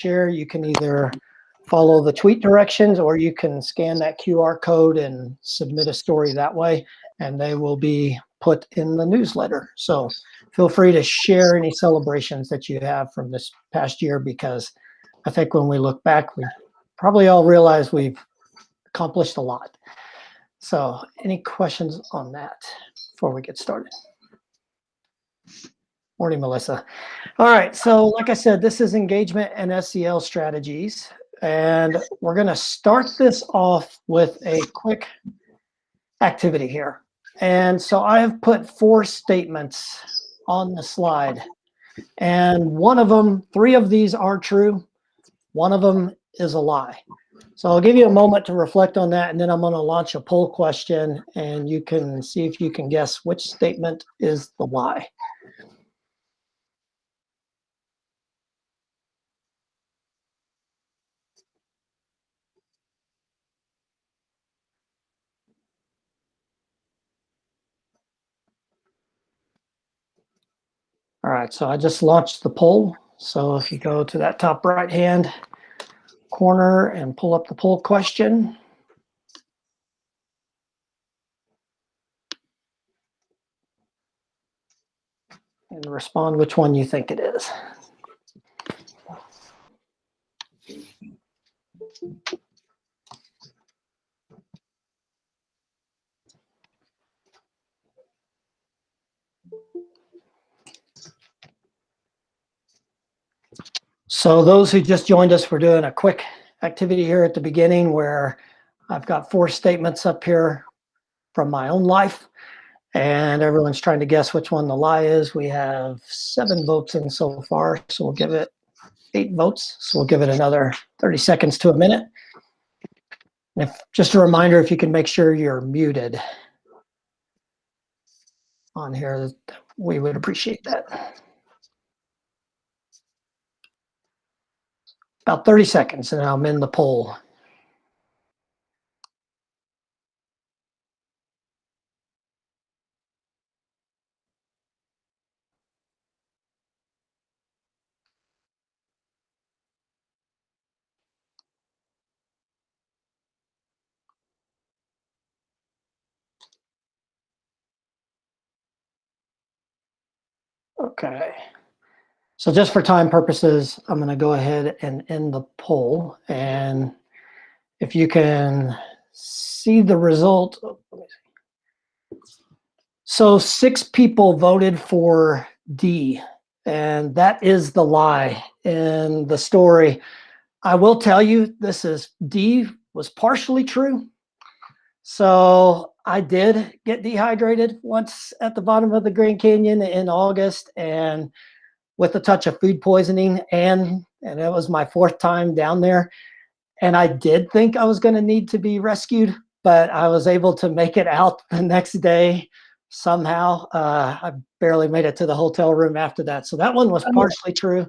share, you can either follow the tweet directions or you can scan that QR code and submit a story that way, and they will be put in the newsletter. So feel free to share any celebrations that you have from this past year, because I think when we look back, we probably all realize we've accomplished a lot. So any questions on that before we get started? Morning, Melissa. All right, so like I said, this is engagement and SEL strategies. And we're going to start this off with a quick activity here. And so I have put 4 statements on the slide. And one of them, 3 of these are true. One of them is a lie. So I'll give you a moment to reflect on that, and then I'm going to launch a poll question, and you can see if you can guess which statement is the lie. All right, so I just launched the poll. So if you go to that top right-hand corner and pull up the poll question. And respond which one you think it is. So those who just joined us, we're doing a quick activity here at the beginning where I've got 4 statements up here from my own life, and everyone's trying to guess which one the lie is. We have 7 votes in so far, so we'll give it 8 votes. So we'll give it another 30 seconds to a minute. And just a reminder, if you can make sure you're muted on here, we would appreciate that. About 30 seconds, and I'm in the poll. Okay. So just for time purposes, I'm going to go ahead and end the poll. And if you can see the result. So 6 people voted for D, and that is the lie in the story. I will tell you, D was partially true. So I did get dehydrated once at the bottom of the Grand Canyon in August, and with a touch of food poisoning, and it was my 4th time down there. And I did think I was going to need to be rescued, but I was able to make it out the next day somehow. I barely made it to the hotel room after that. So that one was partially true.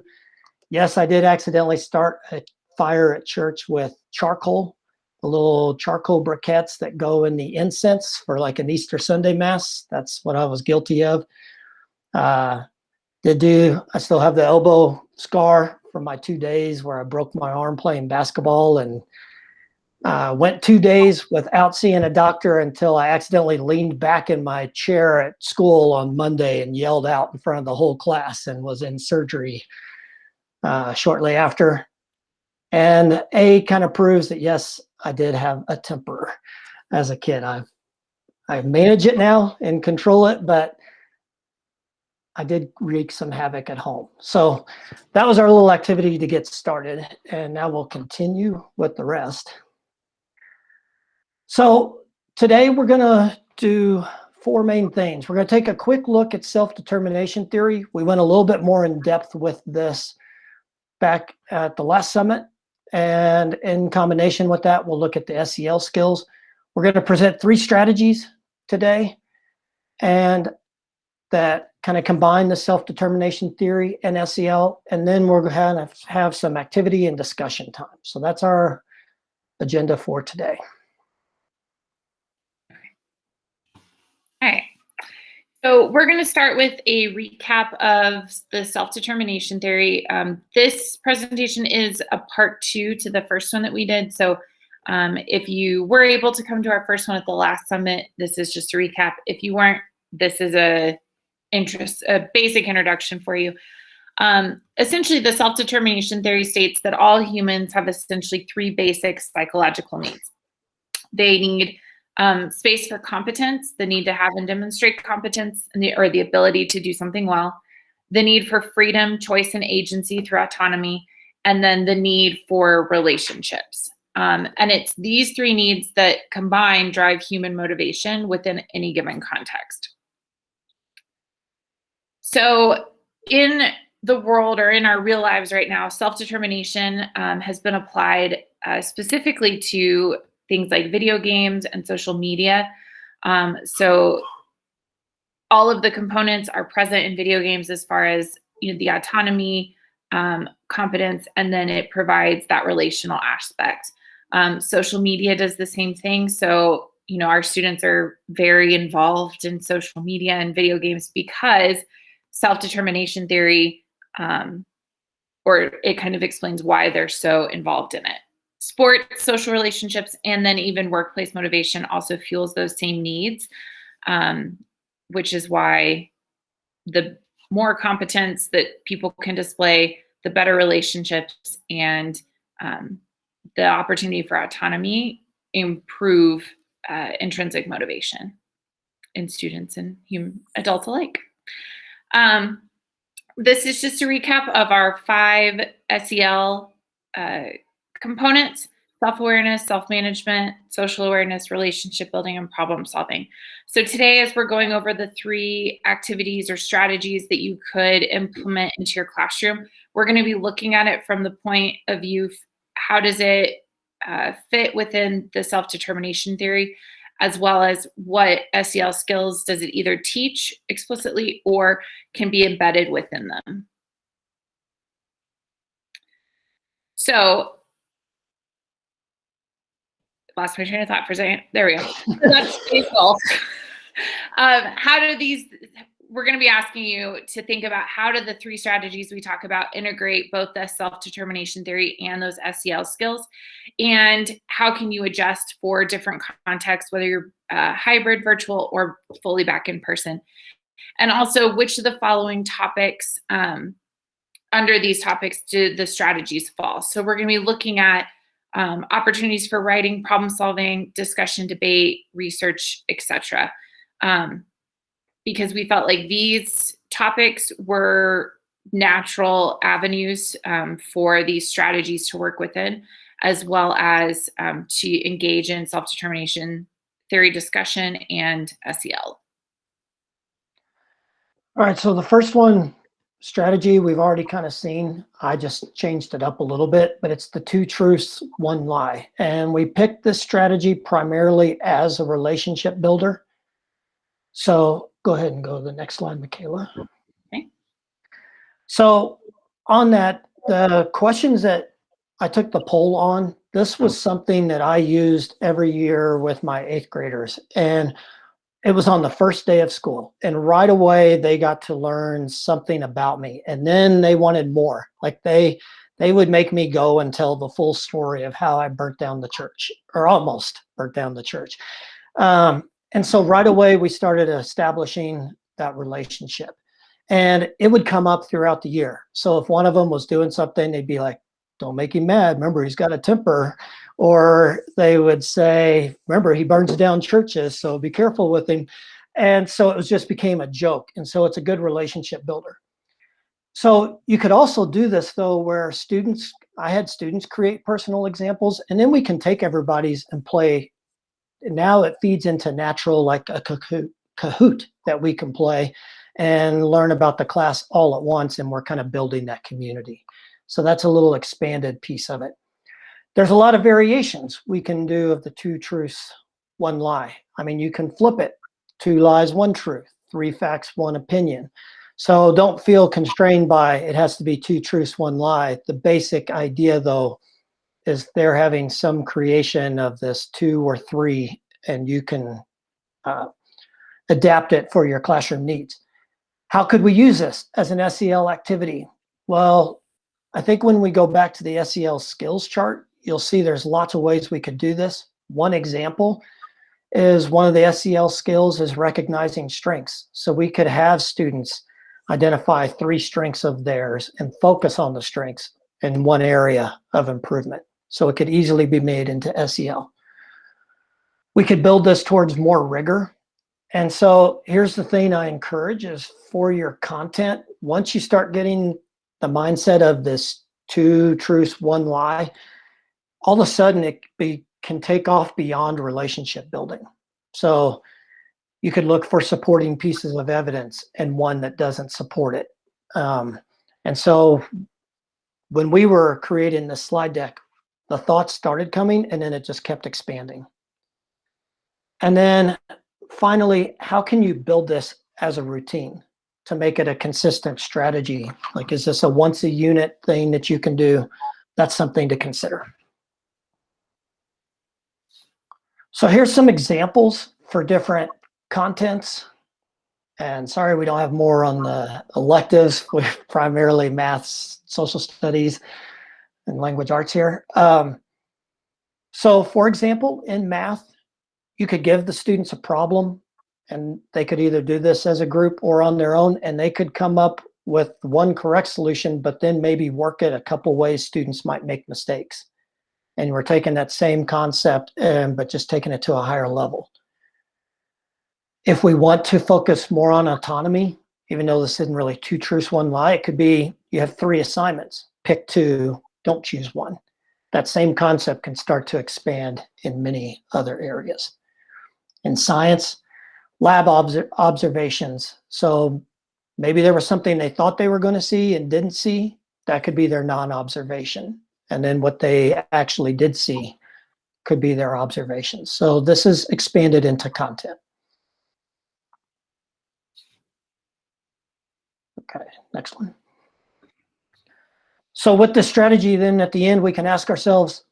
Yes, I did accidentally start a fire at church with charcoal, the little charcoal briquettes that go in the incense for like an Easter Sunday Mass. That's what I was guilty of. I still have the elbow scar from my 2 days where I broke my arm playing basketball, and went 2 days without seeing a doctor until I accidentally leaned back in my chair at school on Monday and yelled out in front of the whole class, and was in surgery shortly after. And A kind of proves that, yes, I did have a temper as a kid. I manage it now and control it, but I did wreak some havoc at home. So that was our little activity to get started. And now we'll continue with the rest. So today we're going to do 4 main things. We're going to take a quick look at self-determination theory. We went a little bit more in depth with this back at the last summit. And in combination with that, we'll look at the SEL skills. We're going to present 3 strategies today, and that kind of combine the self-determination theory and SEL, and then we're going to have some activity and discussion time. So that's our agenda for today. All right. So we're going to start with a recap of the self-determination theory. This presentation is a part 2 to the first one that we did. So if you were able to come to our first one at the last summit, this is just a recap. If you weren't, this is a basic introduction for you. Essentially, the self-determination theory states that all humans have essentially 3 basic psychological needs. They need space for competence, the need to have and demonstrate competence or the ability to do something well, the need for freedom, choice, and agency through autonomy, and then the need for relationships. And it's these 3 needs that combine drive human motivation within any given context. So in the world or in our real lives right now, self-determination has been applied specifically to things like video games and social media. So all of the components are present in video games as far as the autonomy, competence, and then it provides that relational aspect. Social media does the same thing. So our students are very involved in social media and video games because self-determination theory, or it kind of explains why they're so involved in it. Sports, social relationships, and then even workplace motivation also fuels those same needs, which is why the more competence that people can display, the better relationships and the opportunity for autonomy improve intrinsic motivation in students and adults alike. This is just a recap of our 5 SEL components: self-awareness, self-management, social awareness, relationship building, and problem solving. So today, as we're going over the 3 activities or strategies that you could implement into your classroom, we're going to be looking at it from the point of view, how does it fit within the self-determination theory, as well as what SEL skills does it either teach explicitly or can be embedded within them. So, lost my train of thought for a second. There we go. So that's basal. How do these, we're going to be asking you to think about how do the 3 strategies we talk about integrate both the self-determination theory and those SEL skills, and how can you adjust for different contexts, whether you're hybrid, virtual, or fully back in person. And also, which of the following topics, under these topics, do the strategies fall? So we're going to be looking at opportunities for writing, problem solving, discussion, debate, research, etc. Because we felt like these topics were natural avenues for these strategies to work within, as well as to engage in self-determination theory discussion and SEL. All right, so the first one, strategy, we've already kind of seen. I just changed it up a little bit, but it's the 2 truths, 1 lie. And we picked this strategy primarily as a relationship builder. So go ahead and go to the next slide, Michaela. Okay. So on that, the questions that I took the poll on, this was something that I used every year with my 8th graders. And it was on the first day of school. And right away, they got to learn something about me. And then they wanted more. Like they would make me go and tell the full story of how I burnt down the church, or almost burnt down the church. And so right away, we started establishing that relationship. And it would come up throughout the year. So if one of them was doing something, they'd be like, don't make him mad. Remember, he's got a temper. Or they would say, remember, he burns down churches, so be careful with him. And so it just became a joke. And so it's a good relationship builder. So you could also do this, though, where I had students create personal examples, and then we can take everybody's and play. Now it feeds into natural, like a Kahoot that we can play and learn about the class all at once, and we're kind of building that community. So that's a little expanded piece of it. There's a lot of variations we can do of the 2 truths, 1 lie. I mean, you can flip it. 2 lies, 1 truth, 3 facts, 1 opinion. So don't feel constrained by it has to be 2 truths, 1 lie. The basic idea, though, is they're having some creation of this 2 or 3, and you can adapt it for your classroom needs. How could we use this as an SEL activity? Well, I think when we go back to the SEL skills chart, you'll see there's lots of ways we could do this. One example is one of the SEL skills is recognizing strengths. So we could have students identify 3 strengths of theirs and focus on the strengths in one area of improvement. So it could easily be made into SEL. We could build this towards more rigor. And so here's the thing I encourage is for your content, once you start getting the mindset of this 2 truths, 1 lie, all of a sudden it can take off beyond relationship building. So you could look for supporting pieces of evidence and one that doesn't support it. And so when we were creating this slide deck, the thoughts started coming and then it just kept expanding. And then finally, how can you build this as a routine to make it a consistent strategy? Like, is this a once a unit thing that you can do? That's something to consider. So here's some examples for different contents. And sorry, we don't have more on the electives. We're primarily maths, social studies, and language arts here. So for example, in math, you could give the students a problem and they could either do this as a group or on their own, and they could come up with one correct solution, but then maybe work it a couple ways students might make mistakes. And we're taking that same concept, but just taking it to a higher level. If we want to focus more on autonomy, even though this isn't really 2 truths, 1 lie, it could be you have 3 assignments, pick 2, don't choose 1. That same concept can start to expand in many other areas. In science, lab observations. So maybe there was something they thought they were going to see and didn't see. That could be their non-observation. And then what they actually did see could be their observations. So this is expanded into content. Okay, next one. So with this strategy, then at the end, we can ask ourselves,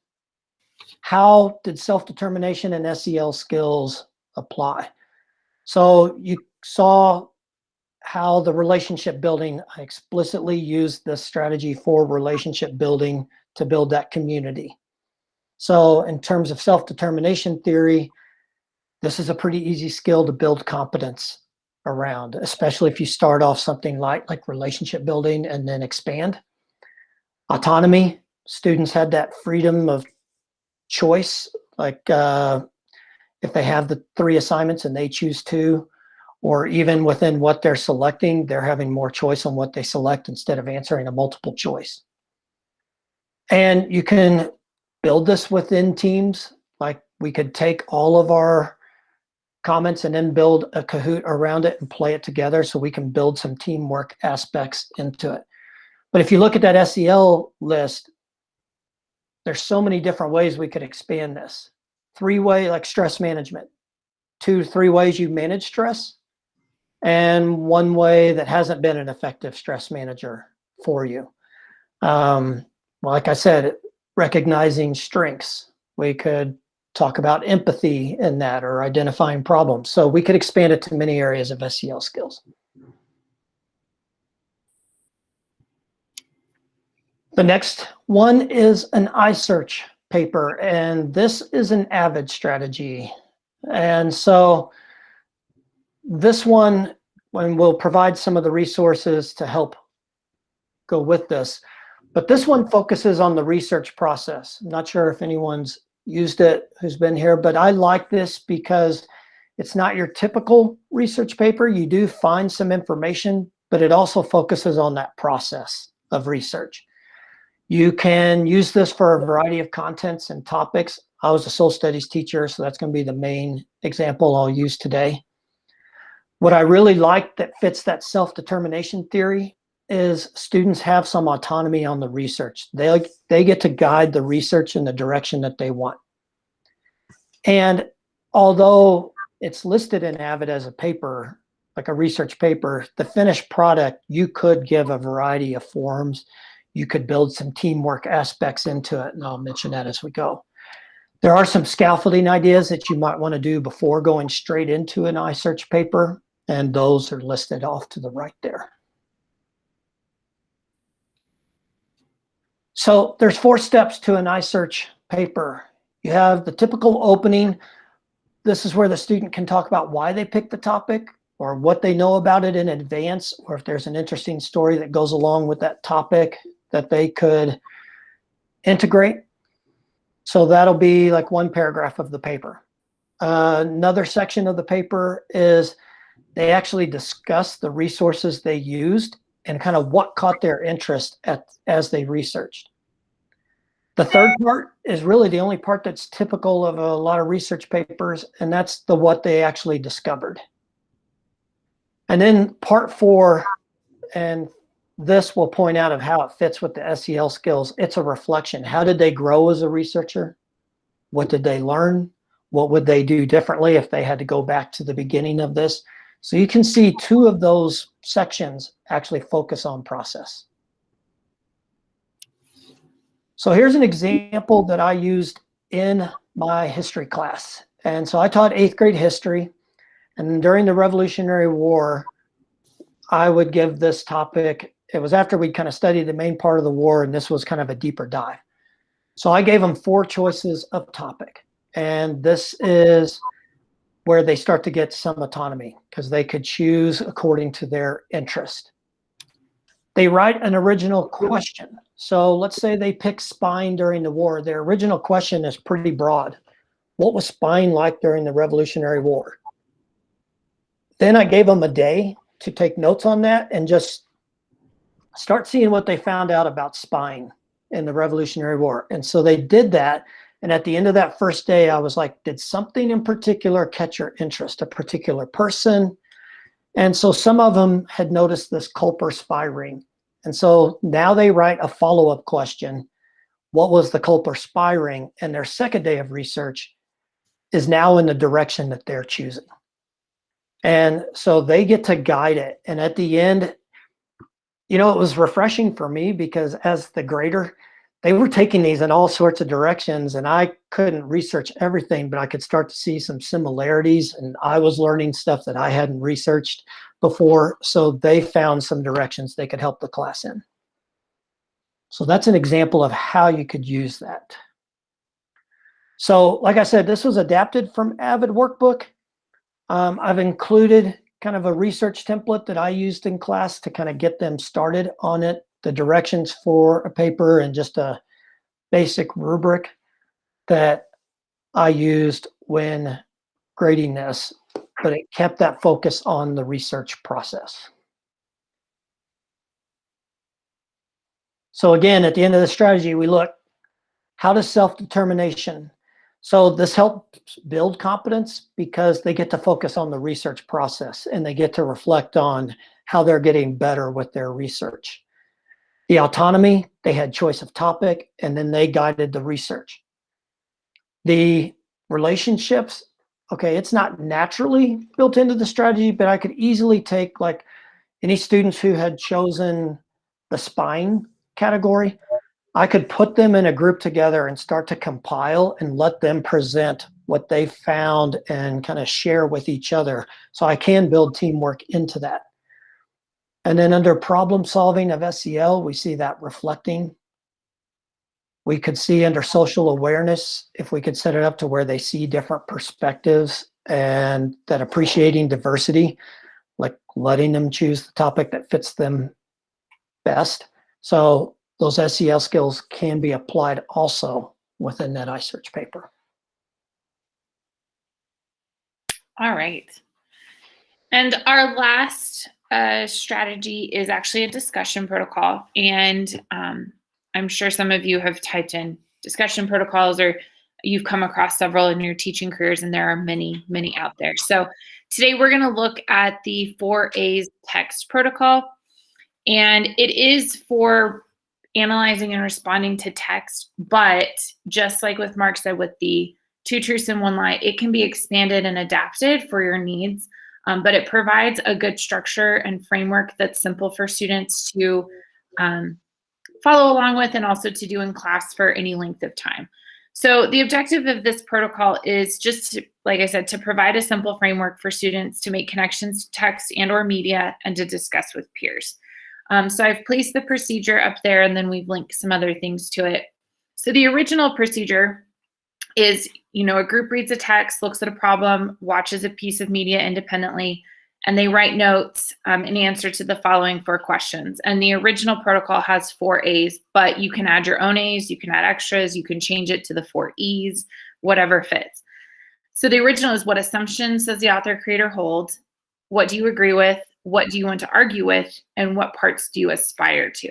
how did self-determination and SEL skills apply? So you saw how the relationship building, I explicitly used this strategy for relationship building to build that community. So in terms of self-determination theory, this is a pretty easy skill to build competence around, especially if you start off something like relationship building and then expand. Autonomy, students had that freedom of choice, like if they have the 3 assignments and they choose 2, or even within what they're selecting, they're having more choice on what they select instead of answering a multiple choice. And you can build this within teams. Like we could take all of our comments and then build a Kahoot around it and play it together so we can build some teamwork aspects into it. But if you look at that SEL list, there's so many different ways we could expand this. 3-way, like stress management, 2 to 3 ways you manage stress, and 1 way that hasn't been an effective stress manager for you. Like I said, recognizing strengths. We could talk about empathy in that, or identifying problems. So we could expand it to many areas of SEL skills. The next one is an iSearch paper, and this is an AVID strategy. And so this one, when we'll provide some of the resources to help go with this, but this one focuses on the research process. I'm not sure if anyone's used it who's been here, but I like this because it's not your typical research paper. You do find some information, but it also focuses on that process of research. You can use this for a variety of contents and topics. I was a social studies teacher, so that's going to be the main example I'll use today. What I really like that fits that self-determination theory is students have some autonomy on the research. They get to guide the research in the direction that they want. And although it's listed in AVID as a paper, like a research paper, the finished product, you could give a variety of forms. You could build some teamwork aspects into it, and I'll mention that as we go. There are some scaffolding ideas that you might want to do before going straight into an iSearch paper, and those are listed off to the right there. So there's 4 steps to an iSearch paper. You have the typical opening. This is where the student can talk about why they picked the topic or what they know about it in advance, or if there's an interesting story that goes along with that topic that they could integrate. So that'll be like 1 paragraph of the paper. Another section of the paper is they actually discuss the resources they used and kind of what caught their interest as they researched. The third part is really the only part that's typical of a lot of research papers, and that's the what they actually discovered. And then part 4, and this will point out of how it fits with the SEL skills. It's a reflection. How did they grow as a researcher? What did they learn? What would they do differently if they had to go back to the beginning of this? So you can see 2 of those sections actually focus on process. So here's an example that I used in my history class. And so I taught 8th grade history, and during the Revolutionary War, I would give this topic. It was after we kind of studied the main part of the war, and this was kind of a deeper dive. So I gave them 4 choices of topic, and this is where they start to get some autonomy because they could choose according to their interest. They write an original question. So let's say they pick spying during the war. Their original question is pretty broad. What was spying like during the Revolutionary War? Then I gave them a day to take notes on that and just start seeing what they found out about spying in the Revolutionary War. And so they did that. And at the end of that first day, I was like, did something in particular catch your interest, a particular person? And so some of them had noticed this Culper spy ring. And so now they write a follow-up question. What was the Culper spy ring? And their second day of research is now in the direction that they're choosing. And so they get to guide it. And at the end, you know, it was refreshing for me because as the grader, they were taking these in all sorts of directions, and I couldn't research everything, but I could start to see some similarities, and I was learning stuff that I hadn't researched before. So they found some directions they could help the class in. So that's an example of how you could use that. So like I said, this was adapted from Avid Workbook. I've included kind of a research template that I used in class to kind of get them started on it, the directions for a paper, and just a basic rubric that I used when grading this, but it kept that focus on the research process. So again, at the end of the strategy, we look, how does self-determination? So this helps build competence because they get to focus on the research process and they get to reflect on how they're getting better with their research. The autonomy, they had choice of topic, and then they guided the research. The relationships, okay, it's not naturally built into the strategy, but I could easily take like any students who had chosen the spying category, I could put them in a group together and start to compile and let them present what they found and kind of share with each other. So I can build teamwork into that. And then under problem solving of SEL, we see that reflecting. We could see under social awareness, if we could set it up to where they see different perspectives and that appreciating diversity, like letting them choose the topic that fits them best. So those SEL skills can be applied also within that iSearch paper. All right. And our last strategy is actually a discussion protocol. And I'm sure some of you have typed in discussion protocols or you've come across several in your teaching careers, and there are many, many out there. So today we're going to look at the 4A's text protocol. And it is for analyzing and responding to text, but just like with Mark said with the 2 truths and 1 lie, it can be expanded and adapted for your needs, but it provides a good structure and framework that's simple for students to follow along with and also to do in class for any length of time. So the objective of this protocol is just to, like I said, to provide a simple framework for students to make connections to text and or media and to discuss with peers. So I've placed the procedure up there, and then we've linked some other things to it. So the original procedure is, a group reads a text, looks at a problem, watches a piece of media independently, and they write notes in answer to the following 4 questions. And the original protocol has 4 A's, but you can add your own A's, you can add extras, you can change it to the 4 E's, whatever fits. So the original is, what assumptions does the author creator hold? What do you agree with? What do you want to argue with? And what parts do you aspire to?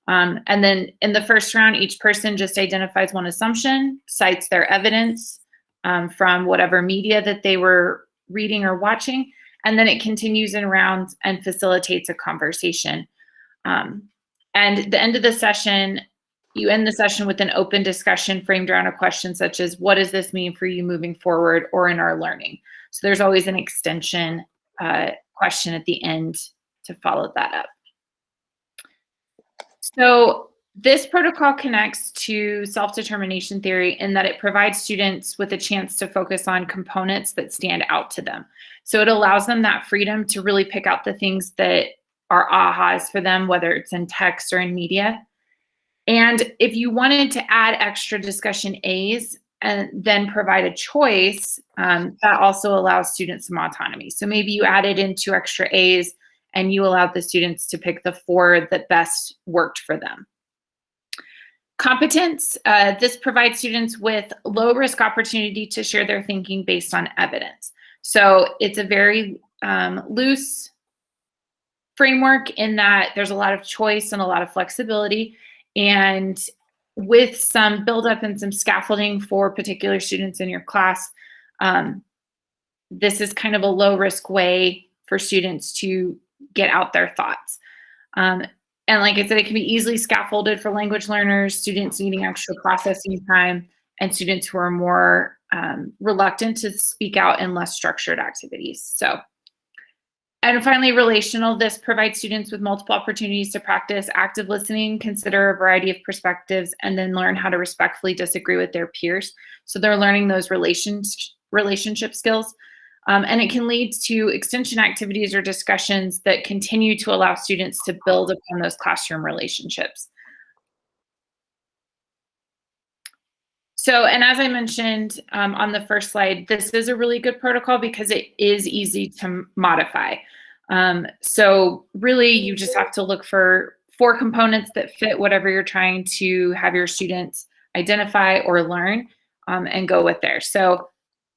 And then in the first round, each person just identifies one assumption, cites their evidence from whatever media that they were reading or watching, and then it continues in rounds and facilitates a conversation. And at the end of the session, you end the session with an open discussion framed around a question such as, what does this mean for you moving forward or in our learning? So there's always an extension question at the end to follow that up. So this protocol connects to self-determination theory in that it provides students with a chance to focus on components that stand out to them. So it allows them that freedom to really pick out the things that are ahas for them, whether it's in text or in media. And if you wanted to add extra discussion A's and then provide a choice, that also allows students some autonomy. So maybe you added in 2 extra A's and you allowed the students to pick the 4 that best worked for them. Competence, this provides students with low risk opportunity to share their thinking based on evidence. So it's a very loose framework in that there's a lot of choice and a lot of flexibility, and with some buildup and some scaffolding for particular students in your class, this is kind of a low risk way for students to get out their thoughts. And like I said, it can be easily scaffolded for language learners, students needing extra processing time, and students who are more reluctant to speak out in less structured activities. So, and finally, relational. This provides students with multiple opportunities to practice active listening, consider a variety of perspectives, and then learn how to respectfully disagree with their peers. So they're learning those relationship skills. And it can lead to extension activities or discussions that continue to allow students to build upon those classroom relationships. So, and as I mentioned on the first slide, this is a really good protocol because it is easy to modify. So really, you just have to look for 4 components that fit whatever you're trying to have your students identify or learn, and go with there. So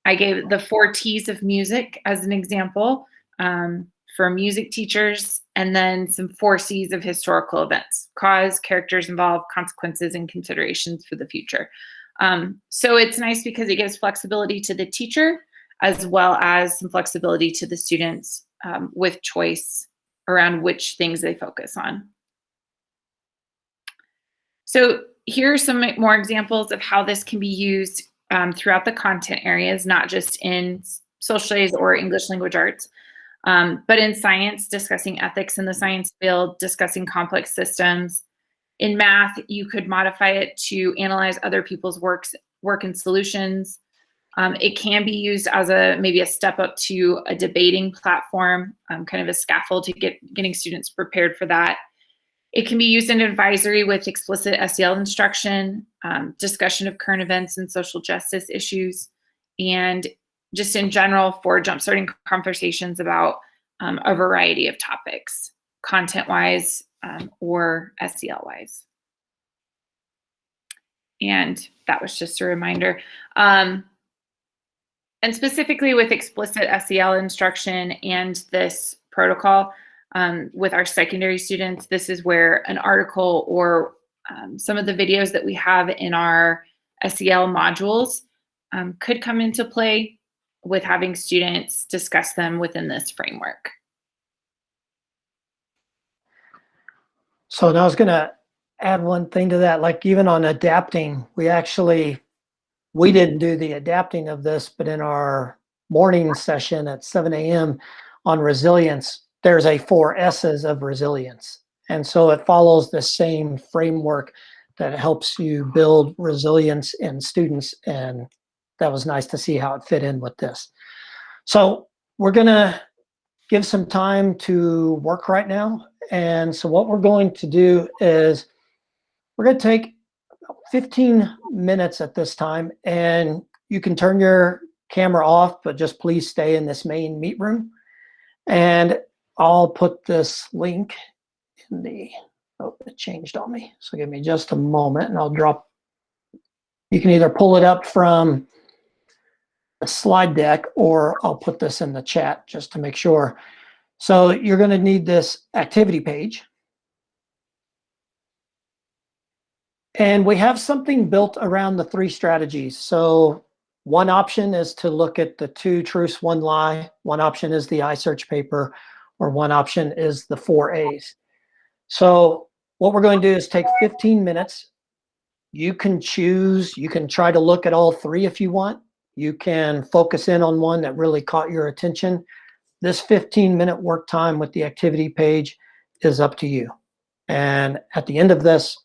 I gave the 4 T's of music as an example for music teachers, and then some 4 C's of historical events: cause, characters involved, consequences, and considerations for the future. So it's nice because it gives flexibility to the teacher as well as some flexibility to the students with choice around which things they focus on. So here are some more examples of how this can be used throughout the content areas, not just in social studies or English language arts, but in science, discussing ethics in the science field, discussing complex systems. In math, you could modify it to analyze other people's work and solutions. It can be used as maybe a step up to a debating platform, kind of a scaffold to getting students prepared for that. It can be used in advisory with explicit SEL instruction, discussion of current events and social justice issues, and just in general for jumpstarting conversations about a variety of topics, content-wise or SEL-wise. And that was just a reminder. And specifically with explicit SEL instruction and this protocol, with our secondary students, this is where an article or some of the videos that we have in our SEL modules could come into play with having students discuss them within this framework. So now I was going to add one thing to that, like even on adapting, we didn't do the adapting of this, but in our morning session at 7 a.m. on resilience, there's a 4 S's of resilience. And so it follows the same framework that helps you build resilience in students. And that was nice to see how it fit in with this. So we're going to give some time to work right now. And so what we're going to do is we're going to take 15 minutes at this time, and you can turn your camera off, but just please stay in this main meet room. And I'll put this link in the, oh, it changed on me. So give me just a moment and I'll drop, you can either pull it up from the slide deck or I'll put this in the chat just to make sure. So you're going to need this activity page. And we have something built around the 3 strategies. So one option is to look at the 2 truths, 1 lie. One option is the iSearch paper, or one option is the 4 A's. So what we're going to do is take 15 minutes. You can choose, you can try to look at all 3 if you want. You can focus in on one that really caught your attention. This 15-minute work time with the activity page is up to you. And at the end of this,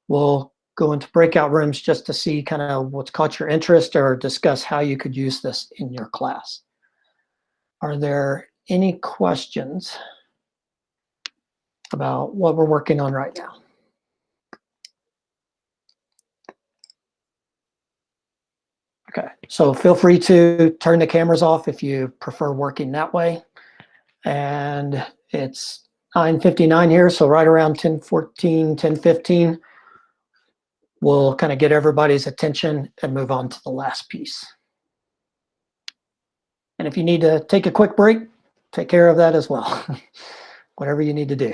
we'll go into breakout rooms just to see kind of what's caught your interest or discuss how you could use this in your class. Are there any questions about what we're working on right now? Okay, so feel free to turn the cameras off if you prefer working that way. And it's 9:59 here, so right around 10:14, 10:15, we'll kind of get everybody's attention and move on to the last piece. And if you need to take a quick break, take care of that as well. Whatever you need to do.